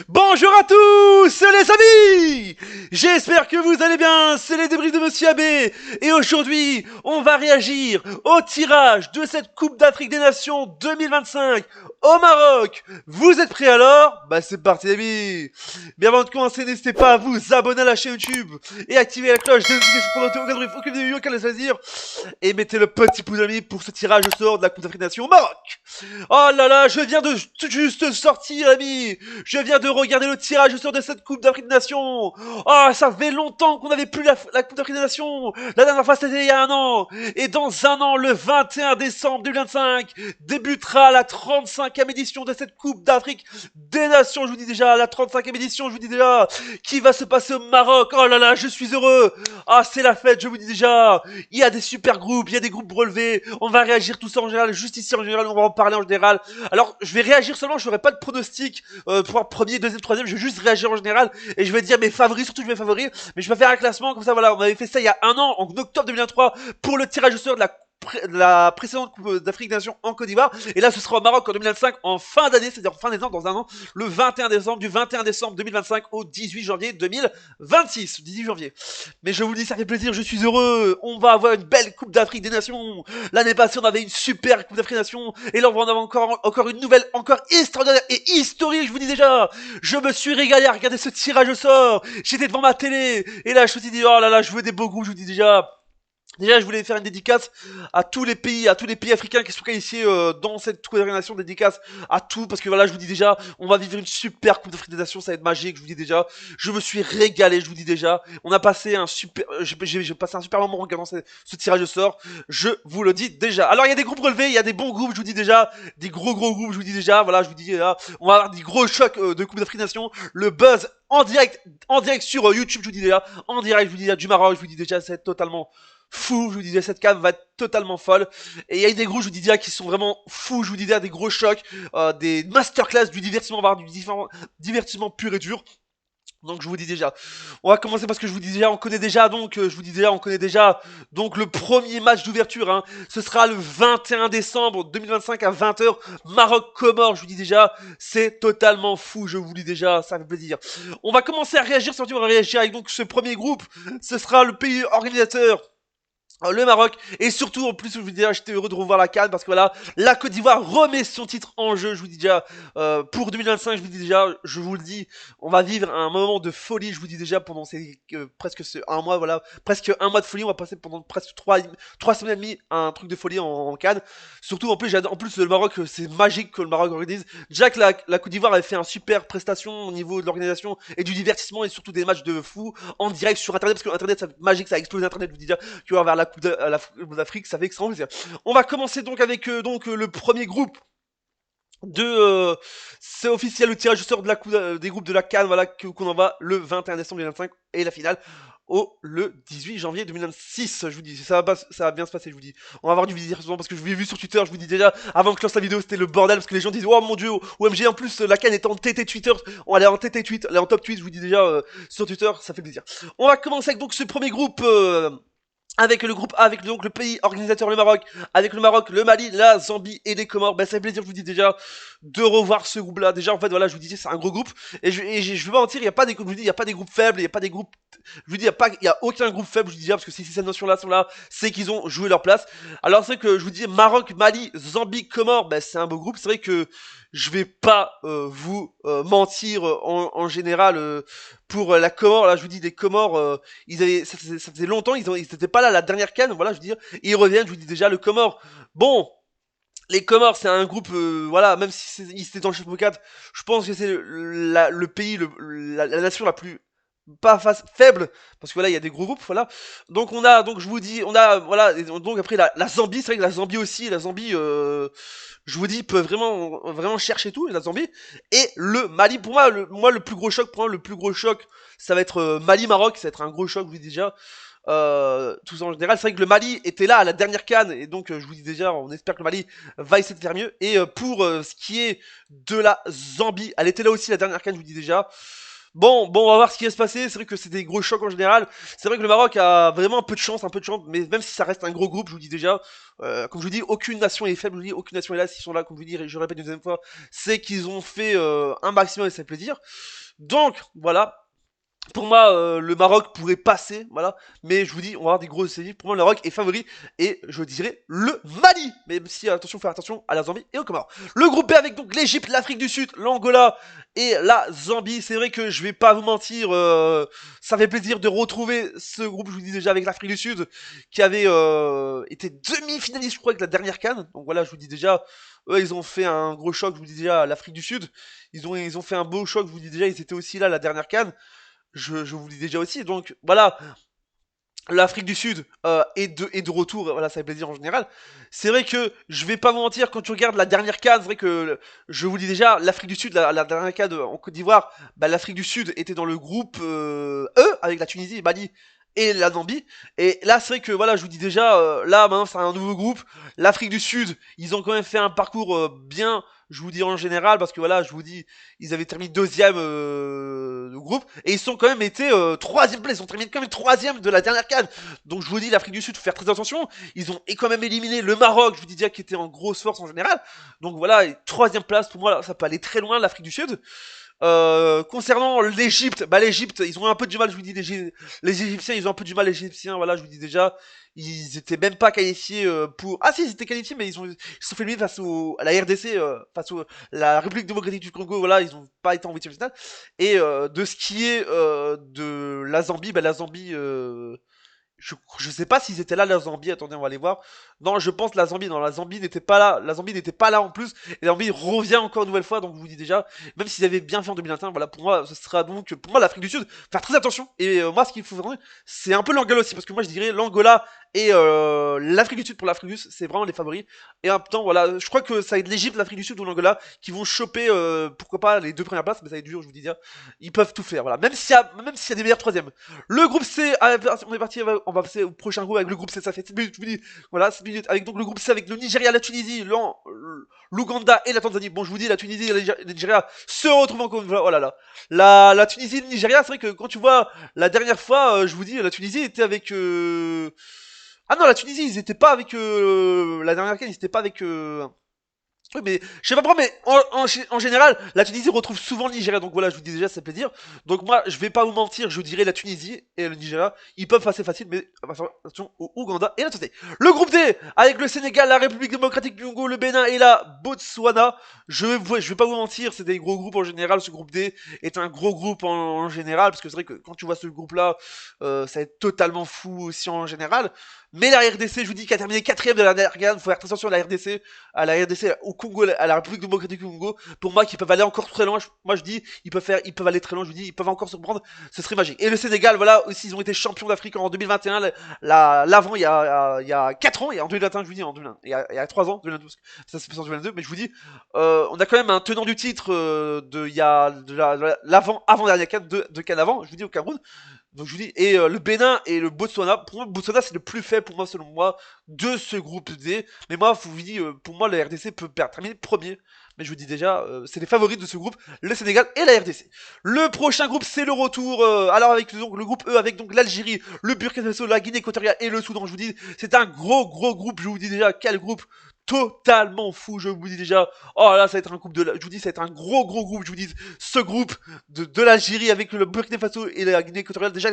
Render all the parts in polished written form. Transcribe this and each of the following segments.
Bonjour à tous les amis. J'espère que vous allez bien, c'est les débris de Monsieur Abbé. Et aujourd'hui, on va réagir au tirage de cette Coupe d'Afrique des Nations 2025 au Maroc. Vous êtes prêts alors? Bah c'est parti les amis. Mais avant de commencer, n'hésitez pas à vous abonner à la chaîne YouTube et activer la cloche de notification pour ne rater aucune vidéo, aucun plaisir. Et mettez le petit pouce ami pour ce tirage au sort de la Coupe d'Afrique des Nations au Maroc. Oh là là, je viens de juste sortir, ami. Je viens de regarder le tirage au sort de cette Coupe d'Afrique des Nations. Oh, ça fait longtemps qu'on n'avait plus la Coupe d'Afrique des Nations. La dernière fois, c'était il y a un an. Et dans un an, le 21 décembre 2025, débutera la 35e édition de cette Coupe d'Afrique des Nations. Je vous dis déjà, la 35e édition, je vous dis déjà, qui va se passer au Maroc. Oh là là, je suis heureux. Ah, c'est la fête, je vous dis déjà. Il y a des super groupes, il y a des groupes relevés. On va réagir tout ça en général, juste ici en général, on va en parler en général. Alors, je vais réagir seulement, je ferai pas de pronostic pour un premier, deuxième, troisième. Je vais juste réagir en général et je vais dire mes favoris, surtout mes favoris. Mais je vais faire un classement comme ça. Voilà, on avait fait ça il y a un an, en octobre 2023, pour le tirage au sort de la précédente Coupe d'Afrique des Nations en Côte d'Ivoire. Et là, ce sera au Maroc en 2025, en fin d'année, c'est-à-dire en fin décembre, dans un an, le 21 décembre, du 21 décembre 2025 au 18 janvier 2026. 18 janvier. Mais je vous le dis, ça fait plaisir, je suis heureux. On va avoir une belle Coupe d'Afrique des Nations. L'année passée, on avait une super Coupe d'Afrique des Nations. Et là, on va en avoir encore une nouvelle, encore extraordinaire et historique, je vous dis déjà. Je me suis régalé à regarder ce tirage au sort. J'étais devant ma télé. Et là, je me suis dit, oh là là, je veux des beaux groupes, je vous dis déjà. Déjà, je voulais faire une dédicace à tous les pays africains qui sont qualifiés dans cette Coupe d'Afrique des Nations, dédicace à tout, parce que voilà, je vous dis déjà, on va vivre une super Coupe d'Afrique des Nations, ça va être magique, je vous dis déjà. Je me suis régalé, je vous dis déjà. On a passé un super, j'ai passé un super moment en regardant ce tirage de sort. Je vous le dis déjà. Alors, il y a des groupes relevés, il y a des bons groupes, je vous dis déjà, des gros groupes, je vous dis déjà. Voilà, je vous dis là, on va avoir des gros chocs de Coupe d'Afrique des Nations. Le buzz en direct sur YouTube, je vous dis déjà, en direct, je vous dis déjà du Maroc, je vous dis déjà, c'est totalement fou, je vous disais, cette cave va être totalement folle. Et il y a des groupes, je vous dis déjà, qui sont vraiment fous, je vous dis déjà, des gros chocs, des masterclass, du divertissement, voire du divertissement pur et dur. Donc je vous dis déjà, on va commencer parce que je vous dis déjà, on connaît déjà donc, je vous dis déjà, on connaît déjà donc le premier match d'ouverture. Hein, ce sera le 21 décembre 2025 à 20h, Maroc-Comores. Je vous dis déjà, c'est totalement fou. Je vous dis déjà, ça fait plaisir. On va commencer à réagir, surtout on va réagir avec donc ce premier groupe. Ce sera le pays organisateur, le Maroc, et surtout en plus je vous dis déjà, j'étais heureux de revoir la CAN parce que voilà, la Côte d'Ivoire remet son titre en jeu. Je vous dis déjà, pour 2025, je vous dis déjà, je vous le dis, on va vivre un moment de folie. Je vous dis déjà, pendant ces presque un mois, voilà, presque un mois de folie. On va passer pendant presque trois semaines et demie un truc de folie en CAN. Surtout en plus, en plus le Maroc, c'est magique que le Maroc organise. Déjà que la Côte d'Ivoire avait fait un super prestation au niveau de l'organisation et du divertissement et surtout des matchs de fou en direct sur internet, parce que internet, c'est magique, ça a explosé internet. Je vous dis déjà, tu vas vers la Coupe d'Afrique, ça fait extrêmement plaisir. On va commencer donc avec le premier groupe de c'est officiel, le tirage au sort de la coupe des groupes de la CAN, voilà, qu'on envoie le 21 décembre 2025 et la finale le 18 janvier 2026. Je vous dis, ça va bien se passer, je vous dis. On va avoir du divertissement parce que je l'ai vu sur Twitter, je vous dis déjà, avant que je lance la vidéo, c'était le bordel parce que les gens disent, oh mon dieu, OMG, en plus, la CAN est en TT Twitter, on est en TT tweet, elle est en top tweet, je vous dis déjà, sur Twitter, ça fait plaisir. On va commencer avec donc ce premier groupe, avec le groupe A, avec donc le pays organisateur, le Maroc, avec le Maroc, le Mali, la Zambie et les Comores. Ben, ça fait plaisir, je vous dis déjà, de revoir ce groupe-là. Déjà, en fait, voilà, je vous disais, c'est un gros groupe. Et je vais pas mentir, il y a pas des, je vous dis, il y a pas des groupes faibles, il y a pas des groupes, je vous dis, il y a aucun groupe faible, je vous dis déjà, parce que si ces notions-là sont là, c'est qu'ils ont joué leur place. Alors, c'est que je vous dis, Maroc, Mali, Zambie, Comores, ben, c'est un beau groupe. C'est vrai que je vais pas vous mentir en général pour la Comore. Là, je vous dis, des Comores, ça faisait longtemps, ils étaient pas là la dernière canne, voilà, je veux dire, et ils reviennent, je vous dis déjà, le Comore. Bon, les Comores, c'est un groupe, voilà, même si ils étaient dans le chapeau 4, je pense que c'est le pays, la nation la plus pas face faible, parce que voilà, il y a des gros groupes, voilà. Donc on a, donc je vous dis, on a, voilà, donc après la Zambie, c'est vrai que la Zambie aussi, la Zambie, je vous dis, peut vraiment chercher tout, la Zambie. Et le Mali, pour moi, le plus gros choc, pour moi, le plus gros choc, ça va être Mali-Maroc, ça va être un gros choc, je vous dis déjà. Tout ça en général, c'est vrai que le Mali était là à la dernière CAN, et donc je vous dis déjà, on espère que le Mali va essayer de faire mieux. Et pour ce qui est de la Zambie, elle était là aussi la dernière CAN, je vous dis déjà. Bon, on va voir ce qui va se passer. C'est vrai que c'est des gros chocs en général. C'est vrai que le Maroc a vraiment un peu de chance, mais même si ça reste un gros groupe, je vous dis déjà, comme je vous dis, aucune nation est faible, je vous dis, aucune nation est là. S'ils sont là, comme je vous dis, je répète une deuxième fois, c'est qu'ils ont fait un maximum et ça fait plaisir. Donc, voilà. Pour moi, le Maroc pourrait passer, voilà. Mais je vous dis, on va avoir des grosses séries. Pour moi, le Maroc est favori. Et je dirais le Mali. Même si, attention, faire attention à la Zambie et au Comores. Le groupe B avec donc l'Égypte, l'Afrique du Sud, l'Angola et la Zambie. C'est vrai que je vais pas vous mentir, ça fait plaisir de retrouver ce groupe, je vous dis déjà, avec l'Afrique du Sud, qui avait été demi-finaliste, je crois, avec la dernière CAN. Donc voilà, je vous dis déjà, eux, ils ont fait un gros choc, je vous dis déjà, l'Afrique du Sud. Ils ont fait un beau choc, je vous dis déjà, ils étaient aussi là la dernière CAN. Je vous le dis déjà aussi. Donc voilà, l'Afrique du Sud est de retour, voilà, ça fait plaisir en général. C'est vrai que je vais pas vous mentir, quand tu regardes la dernière CAN, c'est vrai que je vous dis déjà, l'Afrique du Sud, la dernière CAN en Côte d'Ivoire, bah, l'Afrique du Sud était dans le groupe E avec la Tunisie, Mali et la Namibie. Et là, c'est vrai que voilà, je vous dis déjà, là maintenant c'est un nouveau groupe. L'Afrique du Sud, ils ont quand même fait un parcours bien, je vous dis en général, parce que voilà, je vous dis, ils avaient terminé deuxième groupe et ils sont quand même été troisième place. Ils ont terminé quand même troisième de la dernière CAN. Donc je vous dis, l'Afrique du Sud, faut faire très attention. Ils ont quand même éliminé le Maroc, je vous dis déjà, qui était en grosse force en général. Donc voilà, troisième place pour moi, là, ça peut aller très loin l'Afrique du Sud. Concernant l'Égypte, bah l'Égypte, ils ont un peu du mal, je vous dis, les Égyptiens, ils ont un peu du mal, les Égyptiens, voilà, je vous dis déjà, ils étaient même pas qualifiés pour... Ah si, ils étaient qualifiés, mais ils se sont fait éliminer face à la RDC, face à la République démocratique du Congo, voilà, ils ont pas été en huitième finale. Et de ce qui est de la Zambie, bah la Zambie... je sais pas s'ils étaient là la Zambie, attendez on va aller voir. Non je pense la Zambie, non la Zambie n'était pas là, la Zambie n'était pas là en plus, et la Zambie revient encore une nouvelle fois, donc je vous dis déjà, même s'ils avaient bien fait en 2021, voilà pour moi ce sera donc, pour moi l'Afrique du Sud, faire très attention, et moi ce qu'il faut vraiment, c'est un peu l'Angola aussi, parce que moi je dirais l'Angola et l'Afrique du Sud pour l'Afrique du Sud, c'est vraiment les favoris, et en même temps voilà, je crois que ça va être l'Égypte, l'Afrique du Sud ou l'Angola qui vont choper, pourquoi pas les deux premières places, mais ça va être dur je vous dis déjà, ils peuvent tout faire, voilà, même s'il y a des meilleurs troisièmes. Le groupe C, on est parti, on va passer au prochain groupe avec le groupe C, ça fait 7 minutes, je vous dis, voilà, 7 minutes, avec donc le groupe C avec le Nigeria, la Tunisie, l'Ouganda et la Tanzanie. Bon, je vous dis, la Tunisie et le Nigeria se retrouvent encore une fois, oh là là. La Tunisie et le Nigeria, c'est vrai que quand tu vois la dernière fois, je vous dis, la Tunisie était avec... Ah non, la Tunisie, ils étaient pas avec... la dernière fois, ils étaient pas avec... Oui, mais je sais pas pourquoi, mais en général, la Tunisie retrouve souvent le Nigeria. Donc voilà, je vous dis déjà, ça fait plaisir. Donc moi, je vais pas vous mentir, je dirais la Tunisie et le Nigeria. Ils peuvent passer facile, mais attention au Ouganda et la Tanzanie. Le groupe D, avec le Sénégal, la République démocratique du Congo, le Bénin et la Botswana. Je vais pas vous mentir, c'est des gros groupes en général. Ce groupe D est un gros groupe en général, parce que c'est vrai que quand tu vois ce groupe-là, ça va être totalement fou aussi en général. Mais la RDC, je vous dis, qui a terminé quatrième de la dernière CAN, faut faire attention à la RDC, au Congo, à la République démocratique du Congo. Pour moi, qui peuvent aller encore très loin. Moi, je dis, ils peuvent aller très loin. Je vous dis, ils peuvent encore se prendre. Ce serait magique. Et le Sénégal, voilà, aussi, ils ont été champions d'Afrique en 2021. L'avant, il y a 4 ans, et en 2021, je vous dis, il y a 3 ans, 2012. Ça se passe en 2022, mais je vous dis, on a quand même un tenant du titre il y a avant dernière CAN, de CAN avant, je vous dis, au Cameroun. Donc je vous dis, et le Bénin et le Botswana, pour moi, le Botswana c'est le plus faible pour moi, selon moi, de ce groupe D. Mais moi, je vous dis, pour moi, la RDC peut terminer premier. Mais je vous dis déjà, c'est les favoris de ce groupe, le Sénégal et la RDC. Le prochain groupe, c'est le retour. Alors avec donc, le groupe E, avec donc l'Algérie, le Burkina Faso, la Guinée équatoriale et le Soudan. Je vous dis, c'est un gros groupe. Je vous dis déjà, quel groupe totalement fou. Je vous dis déjà, oh là, ça va être un groupe je vous dis, ça va être un gros groupe. Je vous dis, ce groupe de l'Algérie avec le Burkina Faso et la Guinée équatoriale. Déjà,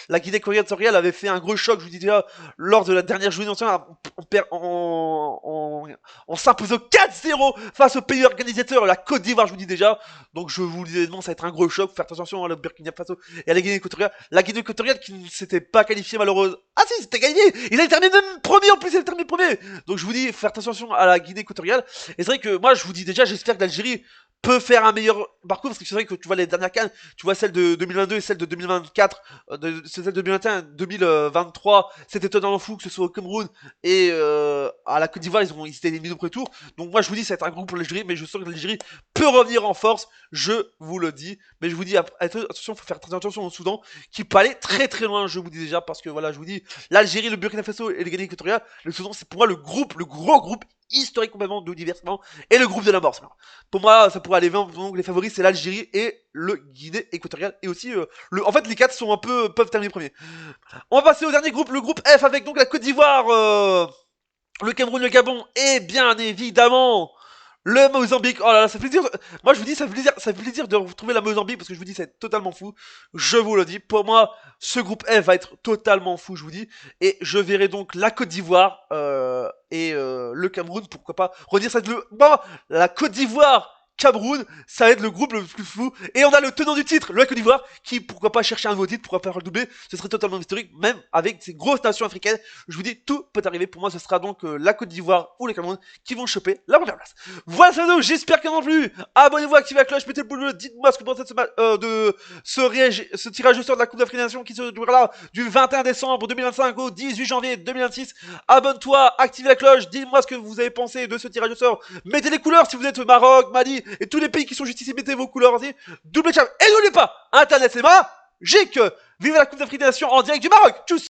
la Guinée équatoriale avait fait un gros choc, je vous dis déjà, lors de la dernière journée entière, en s'imposant 4-0 face au pays organisateur, la Côte d'Ivoire, je vous dis déjà. Donc je vous dis, non, ça va être un gros choc. Faut faire attention à le Burkina Faso et à la Guinée équatoriale. La Guinée équatoriale qui ne s'était pas qualifiée malheureusement. Ah si, c'était gagné. Il a terminé même premier en plus, il a terminé premier. Donc je vous dis, faut faire attention à la Guinée équatoriale. Et c'est vrai que moi, je vous dis déjà, j'espère que l'Algérie peut faire un meilleur parcours, parce que c'est vrai que tu vois les dernières cannes, tu vois celle de 2022 et celle de 2024, celle de 2021, 2023, c'était totalement fou, que ce soit au Cameroun et à la Côte d'Ivoire, ils étaient éliminés au premier tour. Donc moi je vous dis, ça va être un groupe pour l'Algérie, mais je sens que l'Algérie peut revenir en force, je vous le dis. Mais je vous dis, attention, faut faire très attention au Soudan, qui peut aller très loin, je vous dis déjà, parce que voilà, je vous dis, l'Algérie, le Burkina Faso et les Guinée équatoriale, le Soudan, c'est pour moi le gros groupe historique complètement de diversement, et le groupe de la mort. Pour moi, ça pourrait aller vraiment, donc les favoris, c'est l'Algérie et le Guinée équatoriale, et aussi, en fait, les quatre sont un peu, peuvent terminer premier. On va passer au dernier groupe, le groupe F, avec donc la Côte d'Ivoire, le Cameroun, le Gabon, et bien évidemment, le Mozambique. Oh là là, ça fait plaisir. Moi, je vous dis, ça fait plaisir de retrouver la Mozambique parce que je vous dis, c'est totalement fou. Je vous le dis. Pour moi, ce groupe F va être totalement fou, je vous dis. Et je verrai donc la Côte d'Ivoire et le Cameroun. Pourquoi pas redire ça va être le. Bon, la Côte d'Ivoire. Cameroun, ça va être le groupe le plus fou. Et on a le tenant du titre, le Côte d'Ivoire, qui pourquoi pas chercher un nouveau titre, pourquoi pas faire le doublé. Ce serait totalement historique, même avec ces grosses nations africaines. Je vous dis, tout peut arriver. Pour moi, ce sera donc la Côte d'Ivoire ou le Cameroun qui vont choper la première place. Voilà, ça nous, j'espère qu'il y en a plu. Abonnez-vous, activez la cloche, mettez le pouce bleu. Dites-moi ce que vous pensez de ce tirage au sort de la Coupe d'Afrique des Nations qui se déroulera du 21 décembre 2025 au 18 janvier 2026. Abonne-toi, active la cloche. Dites-moi ce que vous avez pensé de ce tirage au sort. Mettez les couleurs si vous êtes au Maroc, Mali et tous les pays qui sont juste ici. Mettez vos couleurs aussi. Double chat. Et n'oubliez pas, Internet c'est magique. Vive la Coupe d'Afrique des Nations en direct du Maroc. Tchuss.